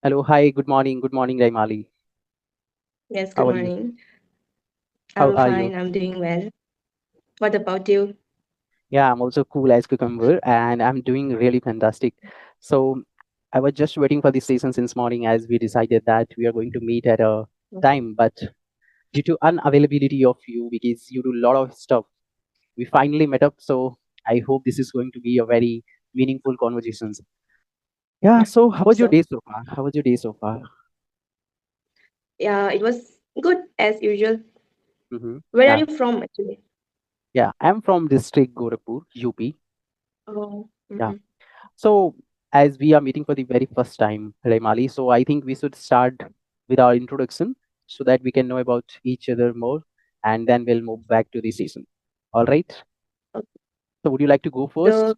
Hello, hi, good morning, Raimali. Yes, How good are you? morning. How I'm are you? fine. I'm doing well. What about you? Yeah, I'm also cool as cucumber, and I'm doing really fantastic. So I was just waiting for this session since morning as we decided that we are going to meet at a time, but due to unavailability of you because you do a lot of stuff, we finally met up. So I hope this is going to be a very meaningful conversations. Yeah. Yeah, So how hope was your so. day so far? How was your day so far? Yeah, it was good as usual. Mm-hmm. Where are Yeah. you from, actually? Yeah. I'm from district Gorakhpur, UP. Oh, Yeah. mm-mm. So, as we are meeting for the very first time, Raimali, so I think we should start with our introduction so that we can know about each other more, and then we'll move back to the season. All right. Okay. So, would you like to go So, first?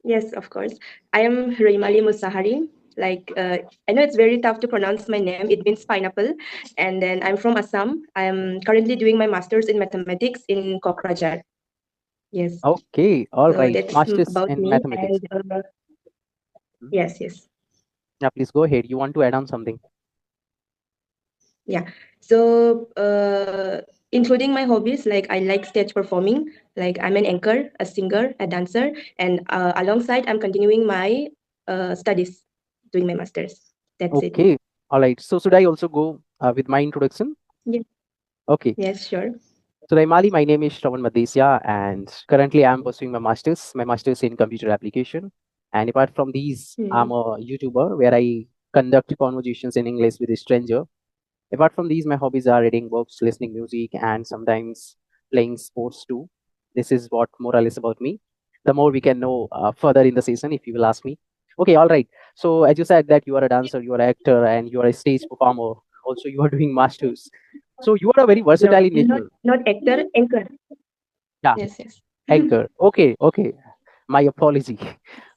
yes, of course. I am Raimali Musahari. I know it's very tough to pronounce my name. It means pineapple. And then I'm from Assam. I'm currently doing my master's in mathematics in Kokrajhar. Yes. Okay. All So right. that's Masters about in me. mathematics. And Hmm. yes, yes. Yeah. Please go ahead. You want to add on something? Yeah. So, including my hobbies, like I like stage performing, like I'm an anchor, a singer, a dancer, and alongside, I'm continuing my studies, doing my master's. That's it. Okay. All right. So, should I also go with my introduction? Yes, Okay. yes, sure. So, Raimali, my name is Shravan Madesya, and currently I'm pursuing my master's in computer application. And apart from these, I'm Hmm. a YouTuber where I conduct conversations in English with a stranger. Apart from these, my hobbies are reading books, listening music, and sometimes playing sports too. This is what more or less about me. The more we can know further in the season, if you will ask me. Okay, all right. So, as you said that you are a dancer, you are an actor, and you are a stage performer. Also, you are doing masters. So, you are a very No, versatile in nature. not actor, anchor. Yeah, Yes, yes. anchor. Okay, okay. My apology.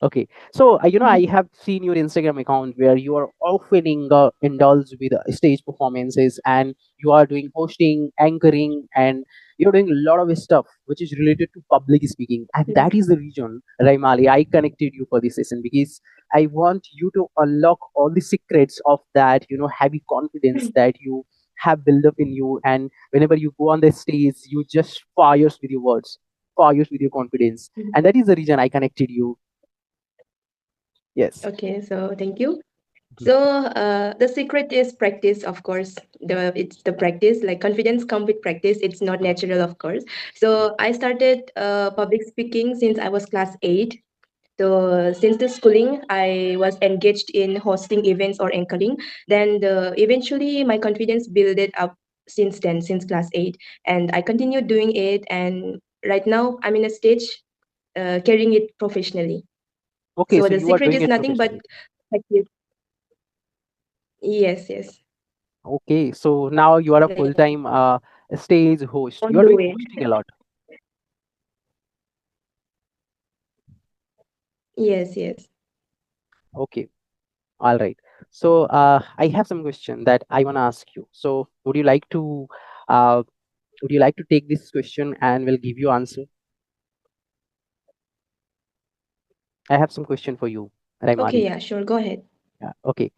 Okay. So, I have seen your Instagram account where you are often indulged with stage performances and you are doing hosting, anchoring, and you're doing a lot of stuff which is related to public speaking. And Yes. that is the reason, Raimali, I connected you for this session because I want you to unlock all the secrets of that, heavy confidence that you have built up in you. And whenever you go on the stage, you just fires with your words, fires with your confidence, and that is the reason I connected you. Yes. Okay, so thank you. So the secret is practice, of course. It's the practice. Like confidence come with practice. It's not natural, of course. So I started public speaking since I was class 8. So since the schooling, I was engaged in hosting events or anchoring. Then eventually my confidence built it up since then, since class 8, and I continued doing it. And right now I'm in a stage carrying it professionally. Okay, So so the you are secret doing is it nothing but professionally. practice. Yes, yes. Okay, so now you are a Like full-time stage host. You on are the doing way. hosting a lot. Yes, yes. Okay, all right. So I have some question that I want to ask you. So uh, would you like to take this question and we'll give you answer? I have some question for you, Okay, Raimali. yeah, sure. Go ahead. Yeah, okay.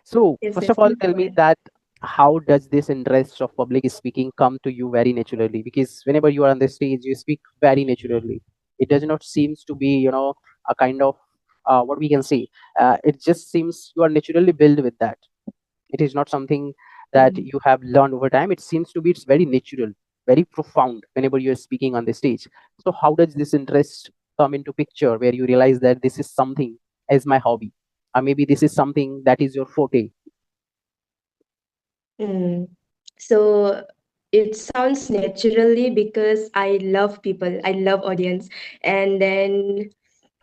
So Yes, first yes. of all, Please tell go me ahead. that how does this interest of public speaking come to you very naturally? Because whenever you are on the stage, you speak very naturally. It does not seems to be, a kind of what we can say. It just seems you are naturally built with that. It is not something that Mm. you have learned over time. It seems to be it's very natural, very profound whenever you are speaking on the stage. So how does this interest come into picture where you realize that this is something as my hobby, or maybe this is something that is your forte? Mm. So it sounds naturally because I love people. I love audience. And then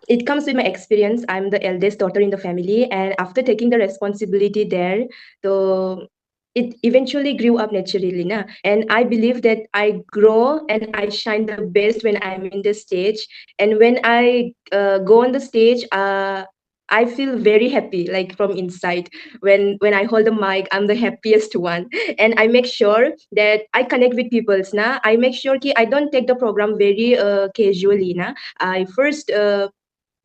it comes with my experience. I'm the eldest daughter in the family, and after taking the responsibility there, so it eventually grew up naturally, na. And I believe that I grow and I shine the best when I'm in the stage. And when I go on the stage, I feel very happy, like from inside. When I hold the mic, I'm the happiest one, and I make sure that I connect with people. Na, I make sure that I don't take the program very casually. Na, I first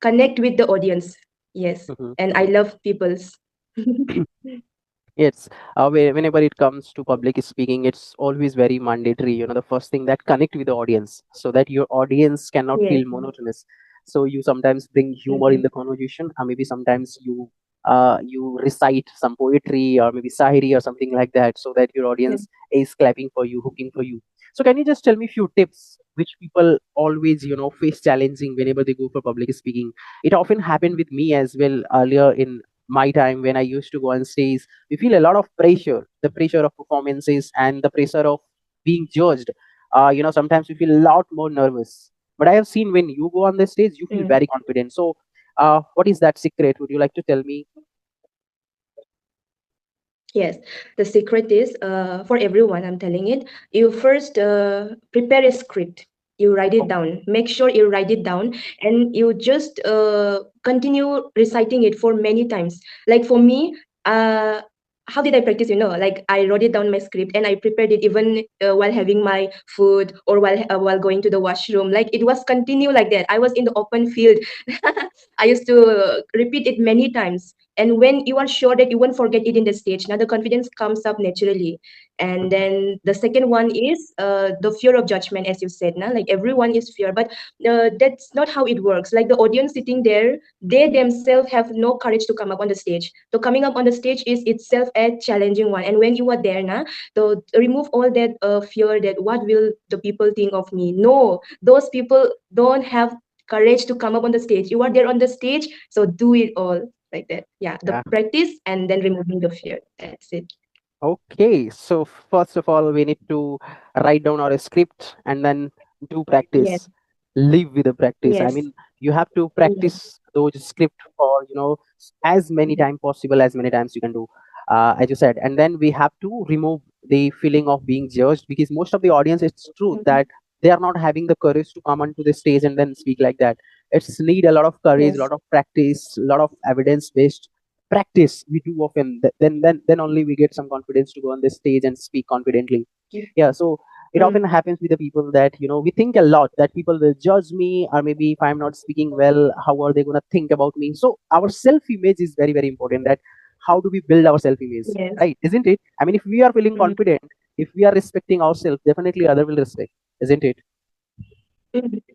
connect with the audience. Yes, Mhm, and I mhm. love people's. Yes, whenever it comes to public speaking, it's always very mandatory. The first thing that connect with the audience, so that your audience cannot Yes. feel monotonous. So you sometimes bring humor in Mm-mm. the conversation, or maybe sometimes you recite some poetry or maybe sayari or something like that, so that your Yeah. audience is clapping for you, hooking for you. So can you just tell me few tips which people always face challenging whenever they go for public speaking? It often happened with me as well earlier in my time when I used to go on stage. We feel a lot of pressure, the pressure of performances and the pressure of being judged. Sometimes we feel a lot more nervous, but I have seen when you go on the stage you feel Mm. very confident. So what is that secret? Would you like to tell me? Yes, the secret is for everyone, I'm telling it. You first prepare a script, you write it Oh, down. Make sure you write it down and you just continue reciting it for many times. Like for me, how did I practice? Like I wrote it down my script and I prepared it even while having my food or while going to the washroom. Like it was continue like that. I was in the open field. I used to repeat it many times, and when you are sure that you won't forget it in the stage, now the confidence comes up naturally. And then the second one is the fear of judgment, as you said. Now, like everyone is fear, but that's not how it works. Like the audience sitting there, they themselves have no courage to come up on the stage. So coming up on the stage is itself a challenging one. And when you are there now, so remove all that fear that what will the people think of me. No, those people don't have courage to come up on the stage. You are there on the stage, so do it all like that. Yeah, the yeah. practice and then removing the fear. That's it. Okay, so first of all, we need to write down our script and then do Yes, practice. Live with the practice. I yes, mean, you have to yes, practice those script for as many time possible, as many times you can do, as you said. And then we have to remove the feeling of being judged, because most of the audience, it's true mhm, that they are not having the courage to come onto the stage and then speak like that. It's need a lot of courage, a yes, lot of practice, a lot of evidence based practice we do often. Then only we get some confidence to go on the stage and speak confidently. Yeah, so it often mm, happens with the people that we think a lot that people will judge me, or maybe if I'm not speaking well, how are they going to think about me? So our self image is very very important. That how do we build our self image, yes, right? Isn't it? I mean, if we are feeling mm, confident, if we are respecting ourselves, definitely other will respect, isn't it?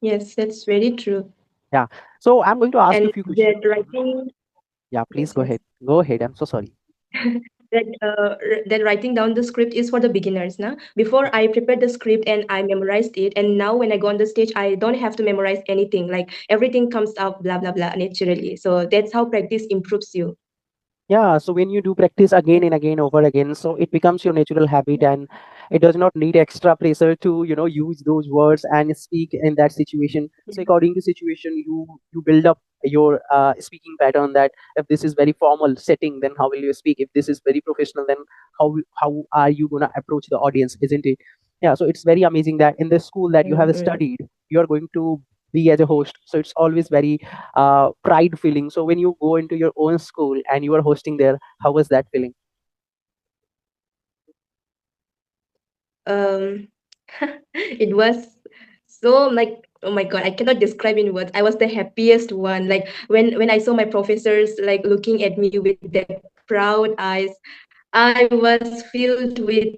yes, that's very true. Yeah, so I'm going to ask you And a few questions. that Mhm. writing, Yeah, please yes, go yes. ahead, go ahead, I'm so sorry. That writing down the script is for the beginners. Now, before I prepared the script and I memorized it, and now when I go on the stage, I don't have to memorize anything. Like everything comes out blah blah blah naturally. So that's how practice improves you. Yeah, so when you do practice again and again over again, so it becomes your natural habit, and it does not need extra pressure to use those words and speak in that situation. So according to situation, you build up your speaking pattern. That if this is very formal setting, then how will you speak? If this is very professional, then how are you gonna approach the audience, isn't it? Yeah, so it's very amazing that in the school that you have Mm-mm. studied, you are going to be as a host. So it's always very pride feeling. So when you go into your own school and you are hosting there, how was that feeling? Um, it was so like, oh my god, I cannot describe in words. I was the happiest one. Like when I saw my professors like looking at me with their proud eyes, I was filled with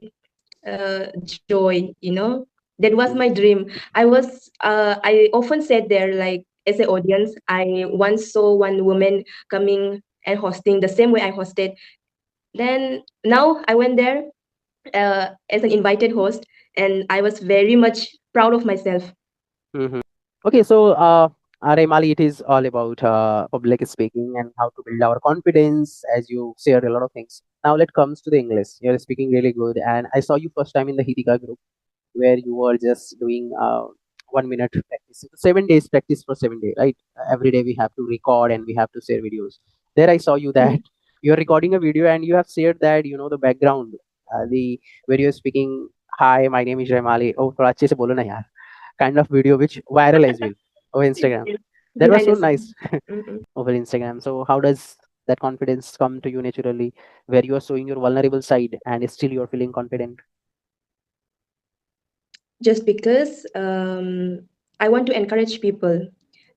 joy. That was my Mm, dream. I often said there, like as an audience, I once saw one woman coming and hosting the same way I hosted. Then now I went there as an invited host, and I was very much proud of myself. mhm. Okay, so Remali, it is all about public speaking and how to build our confidence, as you shared a lot of things. Now let comes to the English. You're speaking really good, and I saw you first time in the Hidika group where you were just doing 1 minute practice. 7 days practice for 7 days, right? Every day we have to record and we have to share videos. There I saw you that you're recording a video and you have shared that the background, the where you're speaking. Hi, my name is Remali. Oh, थोड़ा अच्छे से बोलो ना यार. Kind of video which viral as well over Instagram. Yes. That was Behind so the nice scene. Mm-mm. over Instagram. So how does that confidence come to you naturally, where you are showing your vulnerable side and still you're feeling confident? Just because I want to encourage people.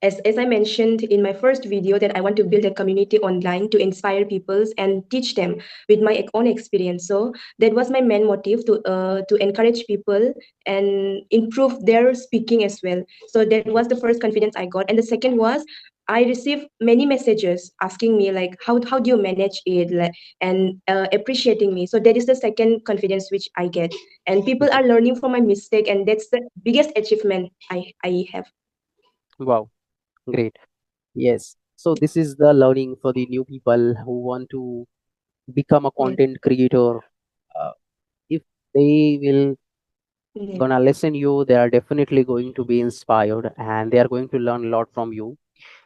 as I mentioned in my first video, that I want to build a community online to inspire people and teach them with my own experience. So that was my main motive, to encourage people and improve their speaking as well. So that was the first confidence I got. And the second was, I received many messages asking me like, how do you manage it, like, and appreciating me. So that is the second confidence which I get, and people are learning from my mistake, and that's the biggest achievement I have. Wow, great. Yes. So this is the learning for the new people who want to become a Yes. content creator. If they will Yes. gonna listen you, they are definitely going to be inspired and they are going to learn a lot from you.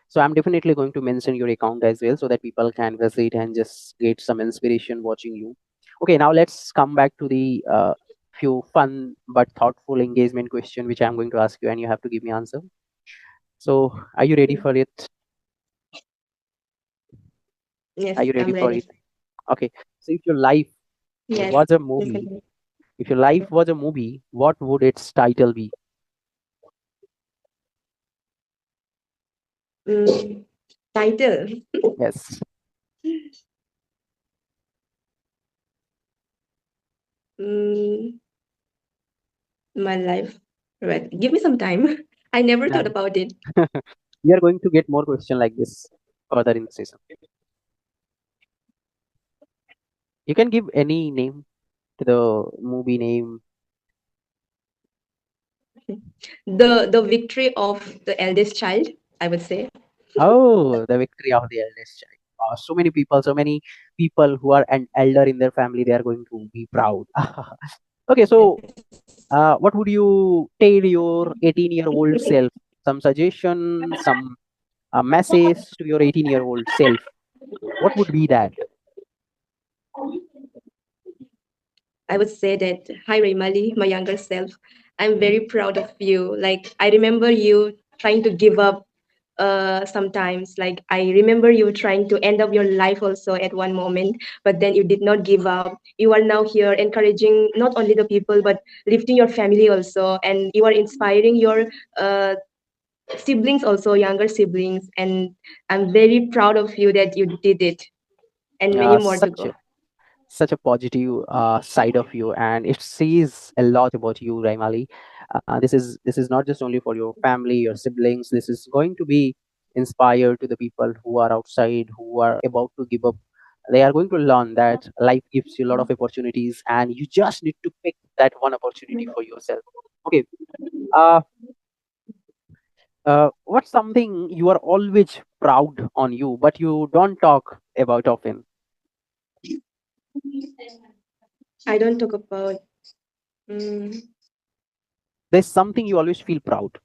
So I'm definitely going to mention your account as well so that people can visit and just get some inspiration watching you. Okay, now let's come back to the few fun but thoughtful engagement question which I'm going to ask you and you have to give me answer. So are you ready for it? Yes, Are you I'm ready for ready. it? Okay. So if your life Yes, was a movie, definitely. if your life was a movie, what would its title be? Mm, title. Yes. Mm, my life. Right. Give me some time. I never Yeah. thought about it. We are going to get more question like this further in the session. You can give any name to the movie name. The victory of the eldest child, I would say. Oh, the victory of the eldest child. So many people who are an elder in their family, they are going to be proud. Okay, so what would you tell your 18-year-old self? Some suggestion, some message to your 18-year-old self. What would be that? I would say that, hi Raymali, my younger self. I'm very proud of you. Like, I remember you trying to give up sometimes. Like, I remember you trying to end up your life also at one moment, but then you did not give up. You are now here encouraging not only the people but lifting your family also, and you are inspiring your siblings also, younger siblings, and I'm very proud of you that you did it, and many more to Such go. such a positive side of you and it says a lot about you, Raimali. This is not just only for your family, your siblings. This is going to be inspired to the people who are outside, who are about to give up. They are going to learn that life gives you a lot of opportunities and you just need to pick that one opportunity for yourself. Okay. uh, what's something you are always proud on you but you don't talk about often? I don't talk about. mm, There's something you always feel proud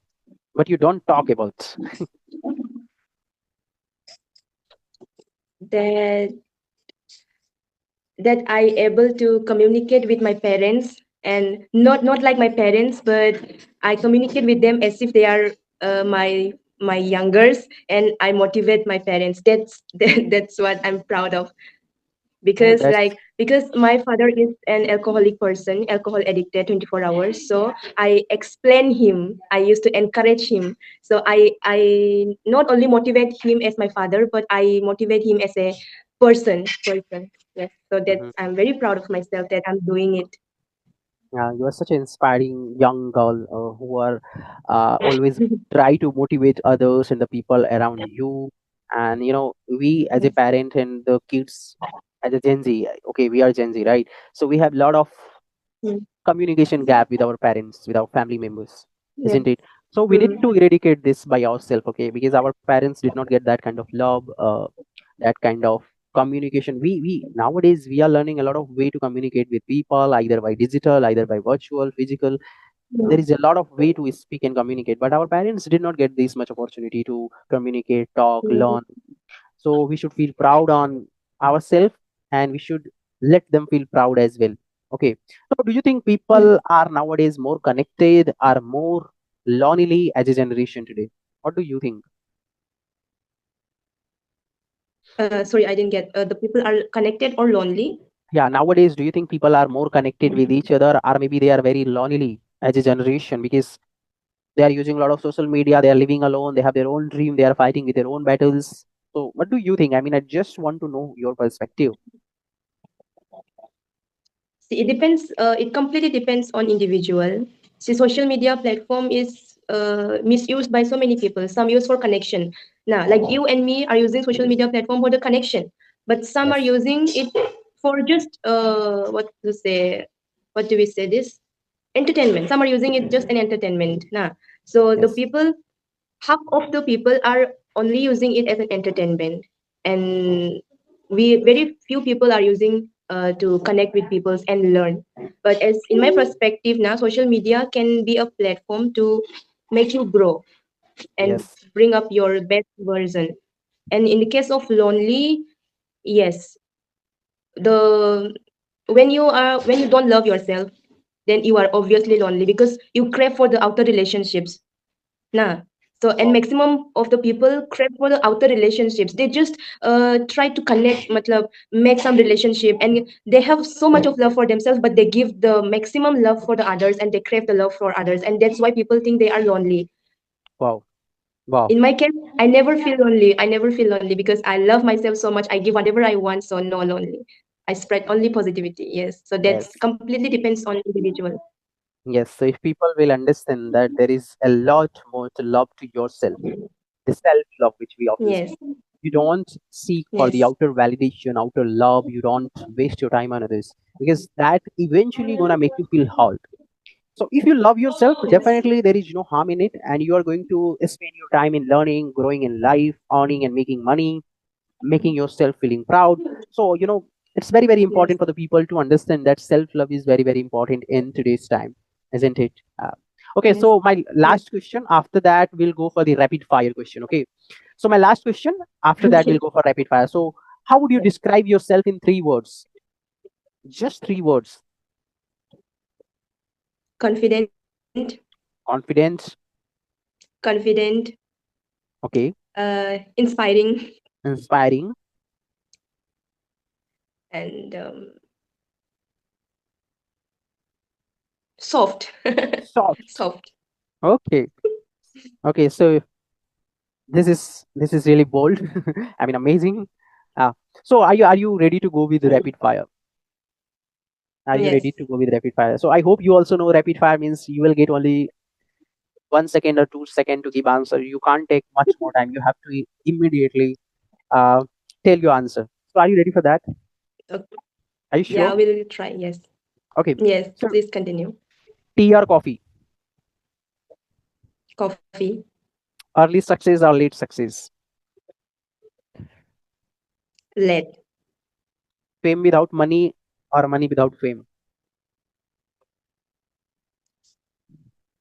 but you don't talk about. that that I able to communicate with my parents, and not like my parents, but I communicate with them as if they are my youngers, and I motivate my parents. That's that's what I'm proud of, Oh, because that's because my father is an alcoholic person, alcohol addicted 24 hours. So I explain him, I used to encourage him. So I not only motivate him as my father, but I motivate him as a person. Yes, so that mhm. I'm very proud of myself that I'm doing it. You are such an inspiring young girl who are always try to motivate others and the people around you. And we as a Yes. parent and the kids as a Gen Z, okay, we are Gen Z, right? So we have a lot of Mm. communication gap with our parents, with our family members, Yes. isn't it? So we need Mm. to eradicate this by ourselves, okay? Because our parents did not get that kind of love, that kind of communication. We nowadays we are learning a lot of way to communicate with people, either by digital, either by virtual, physical. There Mm. is a lot of way to speak and communicate, but our parents did not get this much opportunity to communicate, talk, Mm. learn. So we should feel proud on ourselves and we should let them feel proud as well. Okay. So do you think Mm. people are nowadays more connected, are more lonely as a generation today? What do you think? Sorry, I didn't get. The people are connected or lonely? Yeah, nowadays do you think people are more connected with each other or maybe they are very lonely as a generation? Because They are using a lot of social media. They are living alone. They have their own dream. They are fighting with their own battles. So, what do you think? I mean, I just want to know your perspective. See, it depends. It completely depends on individual. See, social media platform is misused by so many people. Some use for connection. Now, like you and me are using social media platform for the connection, but some are Yes. using it for just what to say. What do we say? This entertainment. Some are using it just an entertainment. Nah. So the Yes. people, half of the people are only using it as an entertainment, and we very few people are using to connect with people and learn. But as in my perspective now, social media can be a platform to make you grow and Yes. bring up your best version. And in the case of lonely, yes, the when you don't love yourself, then you are obviously lonely because you crave for the outer relationships. Nah. So, and Wow. maximum of the people crave for the outer relationships. They just try to connect, matlab, make some relationship, and they have so much of love for themselves, but they give the maximum love for the others, and they crave the love for others, and that's why people think they are lonely. Wow. Wow. In my case, I never feel lonely. I never feel lonely because I love myself so much. I give whatever I want, so no lonely. I spread only positivity. Yes. So that's Yes. completely depends on individual. Yes. So, if people will understand that there is a lot more to love to yourself, the self love which we often Yes. speak. You don't seek for the Yes. outer validation, outer love. You don't waste your time on others because that eventually gonna make you feel hurt. So if you love yourself, Yes. definitely there is no harm in it, and you are going to spend your time in learning, growing in life, earning and making money, making yourself feeling proud. So it's very very Yes. important for the people to understand that self love is very very important in today's time, isn't it? Okay, Yes. so my Yes. last question. After that, we'll go for the rapid fire question. Okay, so my last question. After that, we'll Okay. go for rapid fire. So, how would you describe yourself in 3 words? Just 3 words. Confident, Confidence. confident, Okay. inspiring, Inspiring. and soft. Soft. Soft. Okay. Okay. So this is really bold. I mean, amazing. Uh, so are you ready to go with the rapid fire? Are you Yes. ready to go with rapid fire? So I hope you also know rapid fire means you will get only 1 second or 2 second to give answer. You can't take much more time. You have to immediately uh, tell your answer. So are you ready for that? Okay. Are you Yeah, sure? we'll try. Yes. Okay. Yes. So Please continue. tea or coffee? Coffee, Early success or late success? lead. Fame without money or money without fame?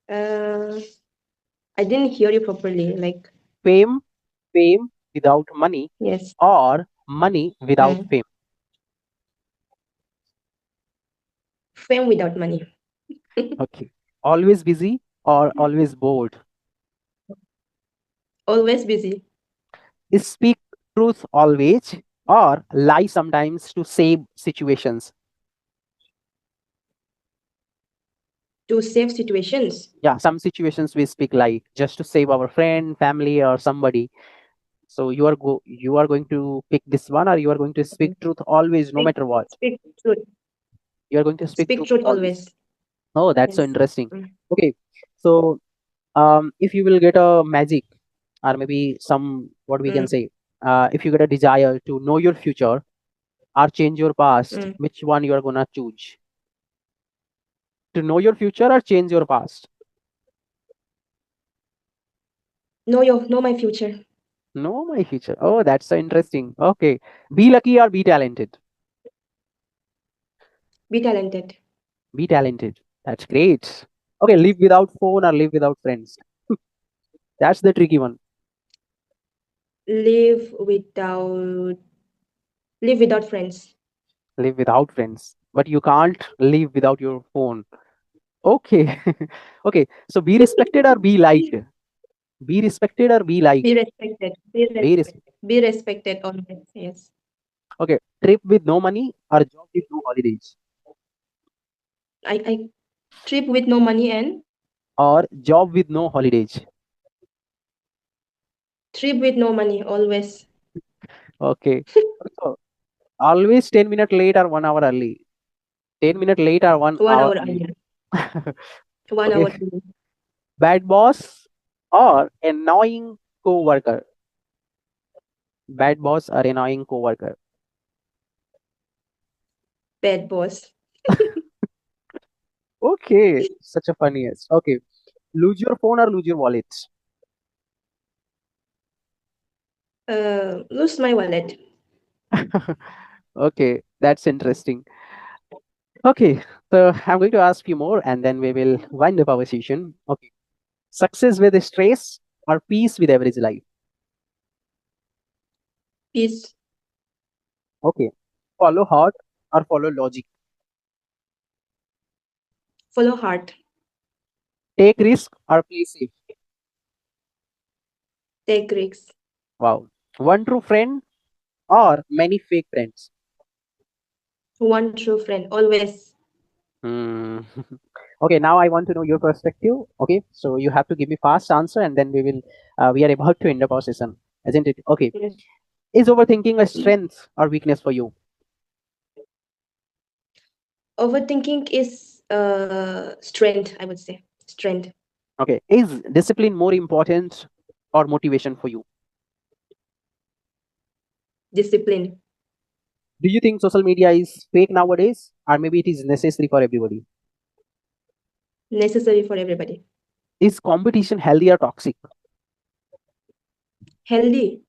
Uh, I didn't hear you properly. Like, Fame, fame without money yes. or money without Mm. fame? Fame without money. Okay. Always busy or always bored? Always busy. Speak truth always or lie sometimes to save situations? To save situations. Yeah, some situations we speak lie just to save our friend, family, or somebody. So you are going to pick this one, or you are going to speak truth always, no Speak, matter what. speak truth. You are going to speak Speak truth truth always. always. Oh, that's so Yes. interesting. Mm. Okay, so if you will get a magic, or maybe some what we can Mm. say, if you get a desire to know your future or change your past, Mm. which one you are gonna choose? To know your future or change your past? Know my future. Know my future. Oh, that's so interesting. Okay, be lucky or be talented? Be talented. Be talented. That's great. Okay, live without phone or live without friends? That's the tricky one. Live without live without friends. Live without friends, but you can't live without your phone. Okay. Okay, so be respected or be liked? Be respected or be Be liked? respected. Be Be res- respected. Be respected always. Yes. okay, trip with no money or job with no holidays? I trip with no money and or job with no holidays? Trip with no money, always. Okay. So always 10 minutes late or 1 hour early. 10 minutes late or one One hour hour early. earlier. 1 hour Okay. earlier. Bad boss or annoying co-worker? Bad boss or annoying co-worker? Bad boss. Okay. Such a funniest. Okay. Lose your phone or lose your wallet? Lose my wallet. Okay. That's interesting. Okay. So I'm going to ask you more and then we will wind up our session. Okay. Success with stress or peace with average life? Peace. Okay. Follow heart or follow logic? Follow heart. Take risk or play safe? Take risks. Wow. One true friend or many fake friends? One true friend. Always. Hmm. Okay, now I want to know your perspective. Okay, so you have to give me fast answer, and then we are about to end up our session, isn't it? Okay, Yes. is overthinking a strength or weakness for you? Overthinking is strength, I would say. Strength. Okay, is discipline more important or motivation for you? Discipline. Do you think social media is fake nowadays, or maybe it is necessary for everybody? Necessary for everybody. Is competition healthy or toxic? Healthy.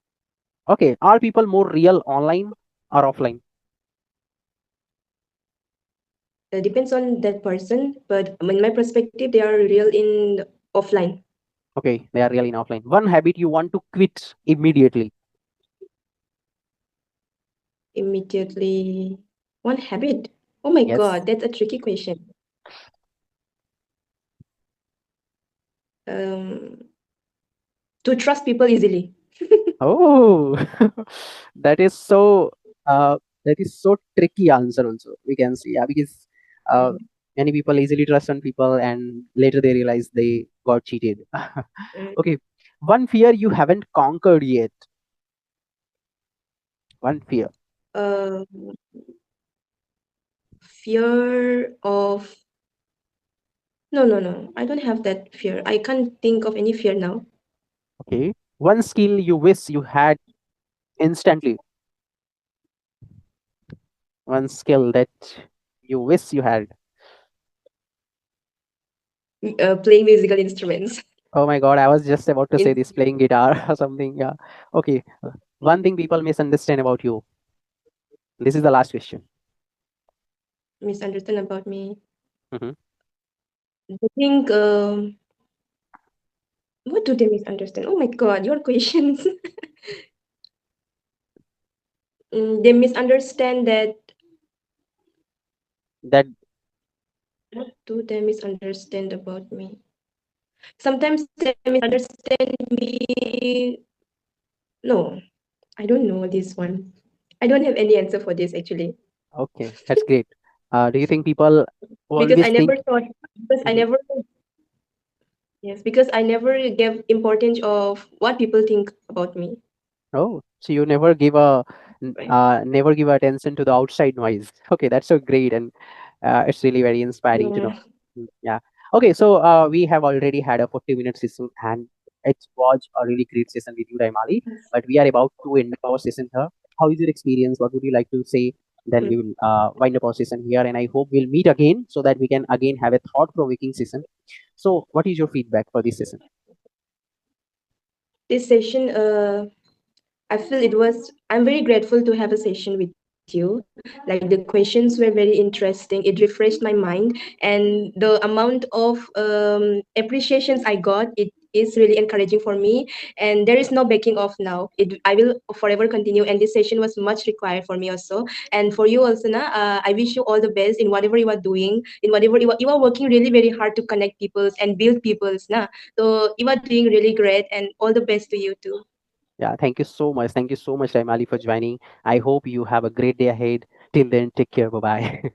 Okay, are people more real online or offline? Depends on that person, but in my perspective, they are real in offline. Okay, they are real in offline. One habit you want to quit immediately. Immediately. One habit. Oh my Yes. God, that's a tricky question. Um, to trust people easily. Oh, that is so that is so tricky answer also. We can see, yeah, because uh, Mhm. many people easily trust on people and later they realize they got cheated. Mm. Okay, one fear you haven't conquered yet. One fear. Uh, fear of no, no, no. I don't have that fear. I can't think of any fear now. Okay, one skill you wish you had instantly. One skill that you wish you had. Playing musical instruments. Oh my God, I was just about to say In this, playing guitar or something. Yeah. Okay. One thing people misunderstand about you. This is the last question. misunderstand about me. Mhm. I think what do they misunderstand? Oh my God, your questions. They misunderstand that. That What do they misunderstand about me? Sometimes they misunderstand me. No, I don't know this one. I don't have any answer for this actually okay, that's great. Do you think people because I always think? never thought because I Mhm. never yes because I never gave importance of what people think about me. Oh, so you never give Right. never give attention to the outside noise. Okay, that's so great, and it's really very inspiring to know. Yeah. Yeah. Okay, so we have already had a 40-minute session, and it was a really great session with you, Raimali. But we are about to end our session here. How is your experience? What would you like to say? Then Mm. we will wind up our session here, and I hope we'll meet again so that we can again have a thought-provoking session. So, what is your feedback for this session? This session, I feel it was. I'm very grateful to have a session with you. Like the questions were very interesting. It refreshed my mind, and the amount of appreciations I got, it is really encouraging for me. And there is no backing off now. I will forever continue. And this session was much required for me also, and for you also. Na, I wish you all the best in whatever you are doing, in whatever you are working really very hard to connect peoples and build peoples. Na, so you are doing really great, and all the best to you too. Yeah, thank you so much. Thank you so much, Raimali, for joining. I hope you have a great day ahead. Till then, take care. Bye bye.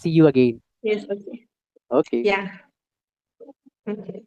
See you again. Yes, okay. Okay. Yeah. Okay.